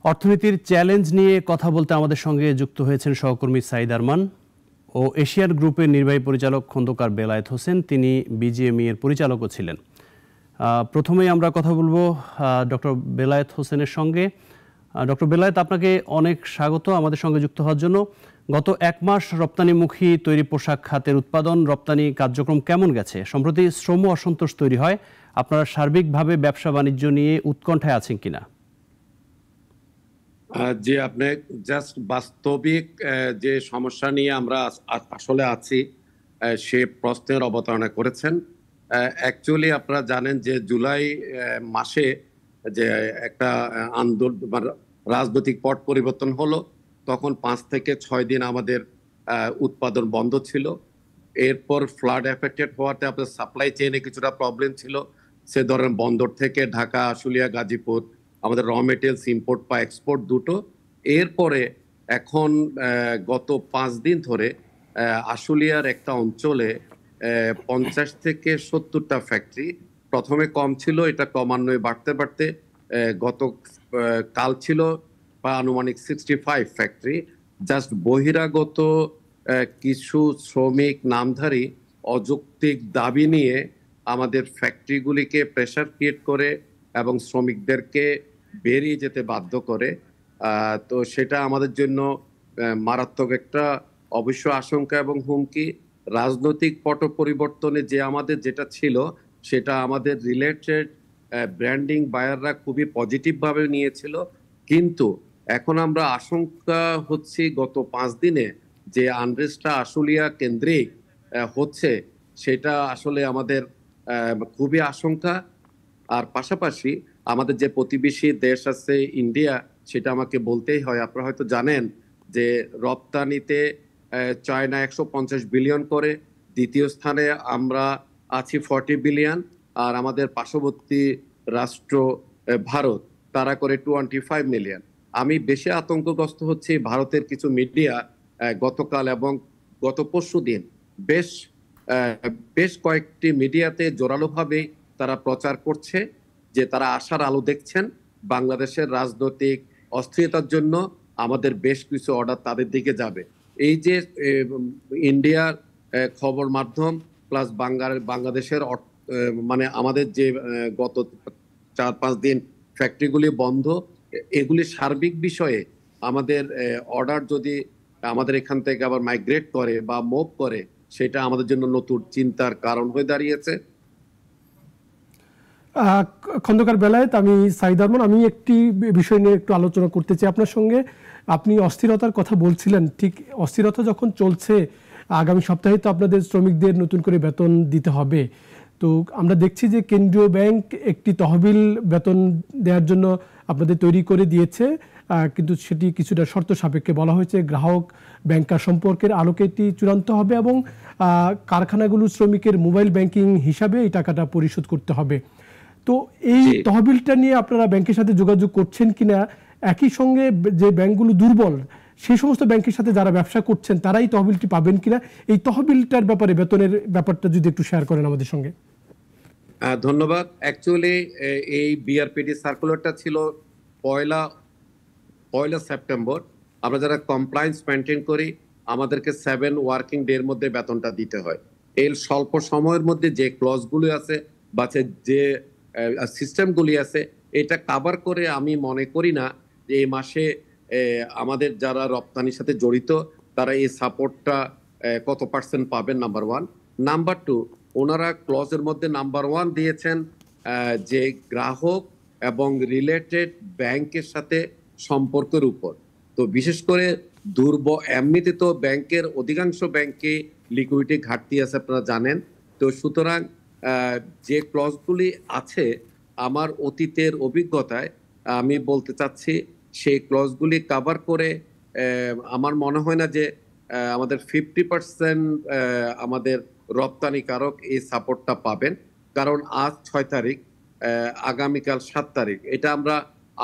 অর্থনীতির চ্যালেঞ্জ নিয়ে কথা বলতে আমাদের সঙ্গে যুক্ত হয়েছেন সহকর্মী সাইদ আরমান ও এশিয়ার গ্রুপের নির্বাহী পরিচালক খন্দকার বেলায়েত হোসেন। তিনি বিজিএমই এর পরিচালকও ছিলেন। প্রথমেই আমরা কথা বলবো ডক্টর বেলায়েত হোসেনের সঙ্গে। ডক্টর বেলায়েত, আপনাকে অনেক স্বাগত আমাদের সঙ্গে যুক্ত হওয়ার জন্য। গত এক মাস রপ্তানিমুখী তৈরি পোশাক খাতের উৎপাদন রপ্তানি কার্যক্রম কেমন গেছে? সম্প্রতি শ্রম অসন্তোষ তৈরি হয়, আপনারা সার্বিকভাবে ব্যবসা বাণিজ্য নিয়ে উৎকণ্ঠায় আছেন কিনা? যে আপনি জাস্ট বাস্তবিক যে সমস্যা নিয়ে আমরা আসলে আছি সে প্রশ্নের অবতারণা করেছেন। অ্যাকচুয়ালি আপনারা জানেন যে জুলাই মাসে যে একটা আন্দোলন রাজনৈতিক পট পরিবর্তন হলো, তখন 5 থেকে 6 দিন আমাদের উৎপাদন বন্ধ ছিল। এরপর ফ্লাড এফেক্টেড হওয়াতে আপনার সাপ্লাই চেইনে কিছুটা প্রবলেম ছিল। সে ধরনের বন্দর থেকে ঢাকা, আশুলিয়া, গাজীপুর আমাদের র মেটেরিয়ালস ইম্পোর্ট বা এক্সপোর্ট দুটো। এরপরে এখন গত 5 দিন ধরে আশুলিয়ার একটা অঞ্চলে 50 থেকে 70টা ফ্যাক্টরি, প্রথমে কম ছিল, এটা ক্রমান্বয়ে বাড়তে বাড়তে গত কাল ছিল বা আনুমানিক 65 ফ্যাক্টরি। জাস্ট বহিরাগত কিছু শ্রমিক নামধারী অযৌক্তিক দাবি নিয়ে আমাদের ফ্যাক্টরিগুলিকে প্রেসার ক্রিয়েট করে এবং শ্রমিকদেরকে বেরিয়ে যেতে বাধ্য করে। তো সেটা আমাদের জন্য মারাত্মক একটা অবশ্য আশঙ্কা এবং হুমকি। রাজনৈতিক পট পরিবর্তনে যে আমাদের যেটা ছিল সেটা আমাদের রিলেটেড ব্র্যান্ডিং বায়াররা খুবই পজিটিভভাবে নিয়েছিল, কিন্তু এখন আমরা আশঙ্কা হচ্ছি গত 5 দিনে যে আনরেস্টটা আশুলিয়া কেন্দ্রিক হচ্ছে সেটা আসলে আমাদের খুবই আশঙ্কা। আর পাশাপাশি আমাদের যে প্রতিবেশী দেশ আছে ইন্ডিয়া, সেটা আমাকে বলতেই হয়। আপনারা হয়তো জানেন যে রপ্তানিতে চায়না 150 বিলিয়ন করে, দ্বিতীয় স্থানে আমরা আছি 40 বিলিয়ন, আর আমাদের পার্শ্ববর্তী রাষ্ট্র ভারত তারা করে 25 মিলিয়ন। আমি বেশি আতঙ্কগ্রস্ত হচ্ছি ভারতের কিছু মিডিয়া গতকাল এবং গত পরশু দিন বেশ কয়েকটি মিডিয়াতে জোরালোভাবে তারা প্রচার করছে যে তারা আশার আলো দেখছেন বাংলাদেশের রাজনৈতিক অস্থিরতার জন্য আমাদের বেশ কিছু অর্ডার তাদের দিকে যাবে। এই যে ইন্ডিয়ার খবর মাধ্যম প্লাস বাংলাদেশের মানে আমাদের যে গত 4-5 দিন ফ্যাক্টরিগুলি বন্ধ, এগুলি সার্বিক বিষয়ে আমাদের অর্ডার যদি আমাদের এখান থেকে আবার মাইগ্রেট করে বা মুভ করে, সেটা আমাদের জন্য নতুন চিন্তার কারণ হয়ে দাঁড়িয়েছে। খন্দকার বেলায়েত, আমি সাইদ আরমান, আমি একটি বিষয় নিয়ে একটু আলোচনা করতে চাই আপনার সঙ্গে। আপনি অস্থিরতার কথা বলছিলেন, ঠিক অস্থিরতা যখন চলছে, আগামী সপ্তাহে তো আপনাদের শ্রমিকদের নতুন করে বেতন দিতে হবে। তো আমরা দেখছি যে কেন্দ্রীয় ব্যাংক একটি তহবিল বেতন দেওয়ার জন্য আপনাদের তৈরি করে দিয়েছে, কিন্তু সেটি কিছুটা শর্ত সাপেক্ষে বলা হয়েছে গ্রাহক ব্যাংকার সম্পর্কের আলোকে এটি চূড়ান্ত হবে এবং কারখানাগুলো শ্রমিকের মোবাইল ব্যাংকিং হিসাবে এই টাকাটা পরিশোধ করতে হবে। তো এই তহবিলটা নিয়ে আপনারা ব্যাংকের সাথে যোগাযোগ করছেন কিনা? একই সঙ্গে যে ব্যাংকগুলো দুর্বল সেই সমস্ত ব্যাংকের সাথে যারা ব্যবসা করছেন তারাই তহবিলটি পাবেন কিনা? এই তহবিলটার ব্যাপারে, বেতনের ব্যাপারটা যদি একটু শেয়ার করেন আমাদের সঙ্গে। ধন্যবাদ। অ্যাকচুয়ালি এই বিআরপিডি সার্কুলারটা ছিল পয়লা সেপ্টেম্বর। আমরা যারা কমপ্লায়েন্স মেনটেন করি আমাদেরকে 7 ওয়ার্কিং ডে এর মধ্যে বেতনটা দিতে হয়। এই স্বল্প সময়ের মধ্যে যে ক্লজগুলো আছে বা যে সিস্টেমগুলি আছে এটা কাভার করে আমি মনে করি না যে এই মাসে আমাদের যারা রপ্তানির সাথে জড়িত তারা এই সাপোর্টটা কত পার্সেন্ট পাবেন, নাম্বার 1। নাম্বার 2, ওনারা ক্লজের মধ্যে নাম্বার 1 দিয়েছেন যে গ্রাহক এবং রিলেটেড ব্যাংকের সাথে সম্পর্কের উপর। তো বিশেষ করে এমনিতে তো ব্যাংকের অধিকাংশ ব্যাংকে লিকুইডিটি ঘাটতি আছে, আপনারা জানেন। তো সুতরাং যে ক্লজগুলি আছে আমার অতীতের অভিজ্ঞতায় আমি বলতে চাচ্ছি সেই ক্লজগুলি কাভার করে আমার মনে হয় না যে আমাদের 50% আমাদের রপ্তানিকারক এই সাপোর্টটা পাবেন। কারণ আজ 6 তারিখ, আগামীকাল 7 তারিখ, এটা আমরা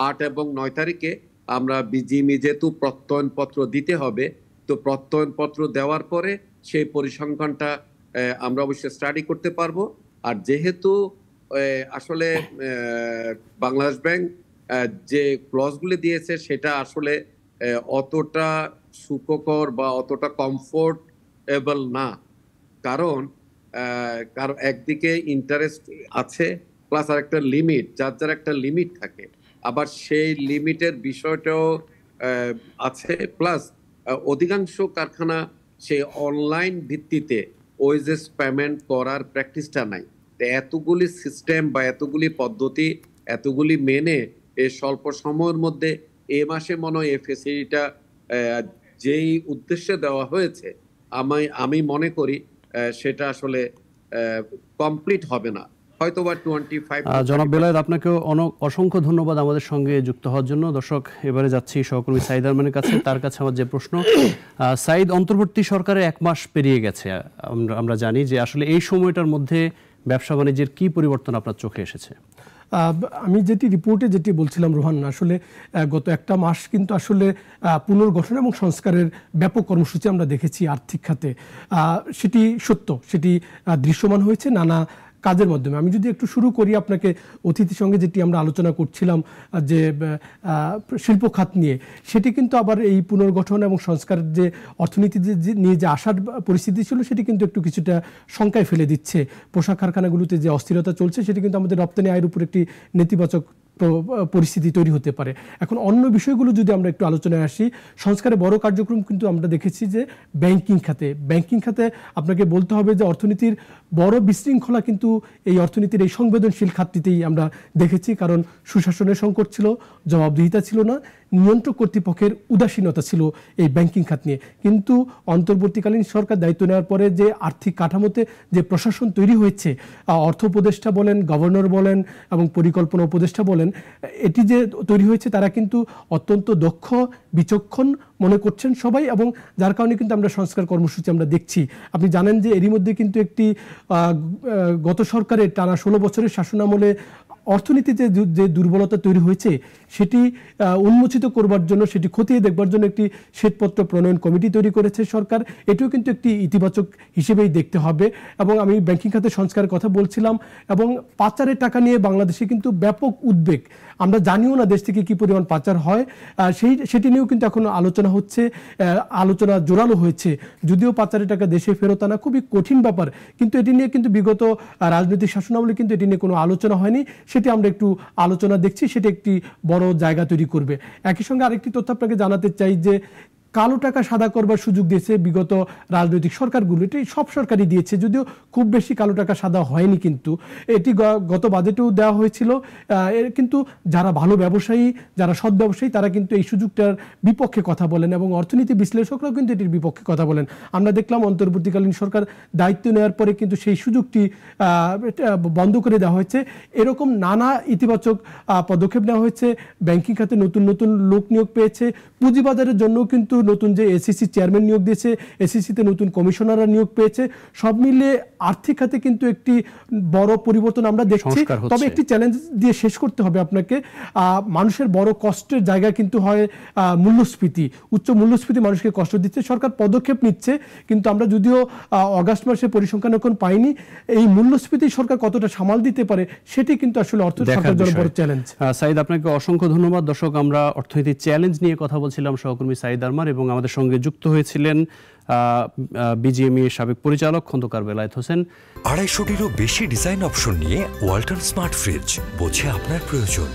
8 এবং 9 তারিখে আমরা বিজিএমই যেহেতু প্রত্যয়নপত্র দিতে হবে, তো প্রত্যয়নপত্র দেওয়ার পরে সেই পরিসংখ্যানটা আমরা অবশ্যই স্টাডি করতে পারবো। আর যেহেতু আসলে বাংলাদেশ ব্যাংক যে ক্লজগুলি দিয়েছে সেটা আসলে অতটা সুখকর বা অতটা কমফোর্টেবল না। কারণ একদিকে ইন্টারেস্ট আছে, প্লাস আর একটা লিমিট, যার একটা লিমিট থাকে, আবার সেই লিমিটের বিষয়টাও আছে, প্লাস অধিকাংশ কারখানা সেই অনলাইন ভিত্তিতে ওয়েজেস পেমেন্ট করার প্র্যাকটিসটা নাই। তো এতগুলি সিস্টেম বা এতগুলি পদ্ধতি এতগুলি মেনে এই স্বল্প সময়ের মধ্যে এ মাসে মনে হয় এই ফেসিলিটিটা যেই উদ্দেশ্যে দেওয়া হয়েছে আমি মনে করি সেটা আসলে কমপ্লিট হবে না, হয়তো বা 25। জনাব বেলায়েত, আপনাকেও অসংখ্য ধন্যবাদ আমাদের সঙ্গে যুক্ত হওয়ার জন্য। দর্শক, এবারে যাচ্ছি সহকর্মী সাঈদ আরমানের কাছে। তার কাছে আমার যে প্রশ্ন, সাঈদ, অন্তর্বর্তী সরকারের 1 মাস পেরিয়ে গেছে, আমরা জানি যে আসলে এই সময়টার মধ্যে ব্যবসা বাণিজ্যের কি পরিবর্তন আপনার চোখে এসেছে? আমি রিপোর্টে যেটি বলছিলাম রোহান, আসলে গত 1 মাস কিন্তু আসলে পুনর্গঠন এবং সংস্কারের ব্যাপক কর্মসূচি আমরা দেখেছি আর্থিক খাতে। সেটি সত্য, সেটি দৃশ্যমান হয়েছে নানা কাজের মাধ্যমে। আমি যদি একটু শুরু করি, আপনাকে অতিথির সঙ্গে যেটি আমরা আলোচনা করছিলাম যে শিল্প খাত নিয়ে, সেটি কিন্তু আবার এই পুনর্গঠন এবং সংস্কারের যে অর্থনীতি নিয়ে যে আসার পরিস্থিতি ছিল, সেটি কিন্তু একটু কিছুটা শঙ্কায় ফেলে দিচ্ছে। পোশাক কারখানাগুলোতে যে অস্থিরতা চলছে, সেটি কিন্তু আমাদের রপ্তানি আয়ের উপর একটি নেতিবাচক পরিস্থিতি তৈরি হতে পারে। এখন অন্য বিষয়গুলো যদি আমরা একটু আলোচনায় আসি, সংস্কারের বড় কার্যক্রম কিন্তু আমরা দেখেছি যে ব্যাংকিং খাতে আপনাকে বলতে হবে যে অর্থনীতির বড় বিশৃঙ্খলা কিন্তু এই অর্থনীতির এই সংবেদনশীল খাতটিতেই আমরা দেখেছি। কারণ সুশাসনের সংকট ছিল, জবাবদিহিতা ছিল না, নিয়ন্ত্রক কর্তৃপক্ষের উদাসীনতা ছিল এই ব্যাংকিং খাত নিয়ে। কিন্তু অন্তর্বর্তীকালীন সরকার দায়িত্ব নেওয়ার পরে যে আর্থিক কাঠামোতে যে প্রশাসন তৈরি হয়েছে, অর্থ উপদেষ্টা বলেন, গভর্নর বলেন এবং পরিকল্পনা উপদেষ্টা বলেন, এটি যে তৈরি হয়েছে তারা কিন্তু অত্যন্ত দক্ষ, বিচক্ষণ মনে করছেন সবাই, এবং যার কারণে কিন্তু আমরা সংস্কার কর্মসূচি আমরা দেখছি। আপনি জানেন যে এরই মধ্যে কিন্তু একটি গত সরকারের টানা 16 বছরের শাসনামলে অর্থনীতিতে যে দুর্বলতা তৈরি হয়েছে সেটি উন্মোচিত করবার জন্য, সেটি খতিয়ে দেখবার জন্য একটি শ্বেতপত্র প্রণয়ন কমিটি তৈরি করেছে সরকার। এটিও কিন্তু একটি ইতিবাচক হিসেবেই দেখতে হবে। এবং আমি ব্যাংকিং খাতে সংস্কারের কথা বলছিলাম, এবং পাচারের টাকা নিয়ে বাংলাদেশে কিন্তু ব্যাপক উদ্বেগ। আমরা জানিও না দেশ থেকে কি পরিমাণ পাচার হয়, সেটি নিয়েও কিন্তু এখন আলোচনা হচ্ছে, আলোচনা জোরালো হয়েছে। যদিও পাচারের টাকা দেশে ফেরত আনা খুবই কঠিন ব্যাপার, কিন্তু এটি নিয়ে কিন্তু বিগত রাজনৈতিক শাসনামলে কিন্তু এটি নিয়ে কোনো আলোচনা হয়নি। সেটি আমরা একটু আলোচনা দেখছি, সেটি একটি বড় জায়গা তৈরি করবে। একই সঙ্গে আরেকটি তথ্য আপনাকে জানাতে চাই যে কালো টাকা সাদা করবার সুযোগ দিয়েছে বিগত রাজনৈতিক সরকারগুলো। এটি সব সরকারই দিয়েছে, যদিও খুব বেশি কালো টাকা সাদা হয়নি, কিন্তু এটি গত বাজেটেও দেওয়া হয়েছিল। কিন্তু যারা ভালো ব্যবসায়ী, যারা সৎ ব্যবসায়ী, তারা কিন্তু এই সুযোগটার বিপক্ষে কথা বলেন, এবং অর্থনীতি বিশ্লেষকরাও কিন্তু এটির বিপক্ষে কথা বলেন। আমরা দেখলাম অন্তর্বর্তীকালীন সরকার দায়িত্ব নেওয়ার পরে কিন্তু সেই সুযোগটি বন্ধ করে দেওয়া হয়েছে। এরকম নানা ইতিবাচক পদক্ষেপ নেওয়া হয়েছে। ব্যাংকিং খাতে নতুন নতুন লোক নিয়োগ পেয়েছে, পুঁজিবাজারের জন্য কিন্তু নতুন যে এসিসি চেয়ারম্যান নিয়োগ দিয়েছে, এসিসিতে নতুন কমিশনাররা নিয়োগ পেয়েছে। সব মিলিয়ে আর্থিক খাতে কিন্তু একটি বড় পরিবর্তন আমরা দেখছি। তবে একটি চ্যালেঞ্জ দিয়ে শেষ করতে হবে আপনাকে। মানুষের বড় কষ্টের জায়গা কিন্তু হয় মূল্যস্ফীতি। উচ্চ মূল্যস্ফীতি মানুষকে কষ্ট দিচ্ছে, সরকার পদক্ষেপ নিচ্ছে, কিন্তু আমরা যদিও অগাস্ট মাসে পরিসংখ্যান এখন পাইনি, এই মূল্যস্ফীতি সরকার কতটা সামাল দিতে পারে সেটি কিন্তু আসলে সরকারের জন্য বড় চ্যালেঞ্জ। সাঈদ, আপনাকে অসংখ্য ধন্যবাদ। দর্শক, আমরা অর্থনীতির চ্যালেঞ্জ নিয়ে কথা বলছিলাম সহকর্মী সাঈদ আরমান, এবং আমাদের সঙ্গে যুক্ত হয়েছিলেন বিজিএমই এর সাবেক পরিচালক খন্দকার বেলায়েত হোসেন। 250-টিরও বেশি ডিজাইন অপশন নিয়ে ওয়ালটন স্মার্ট ফ্রিজ, বোঝে আপনার প্রয়োজন।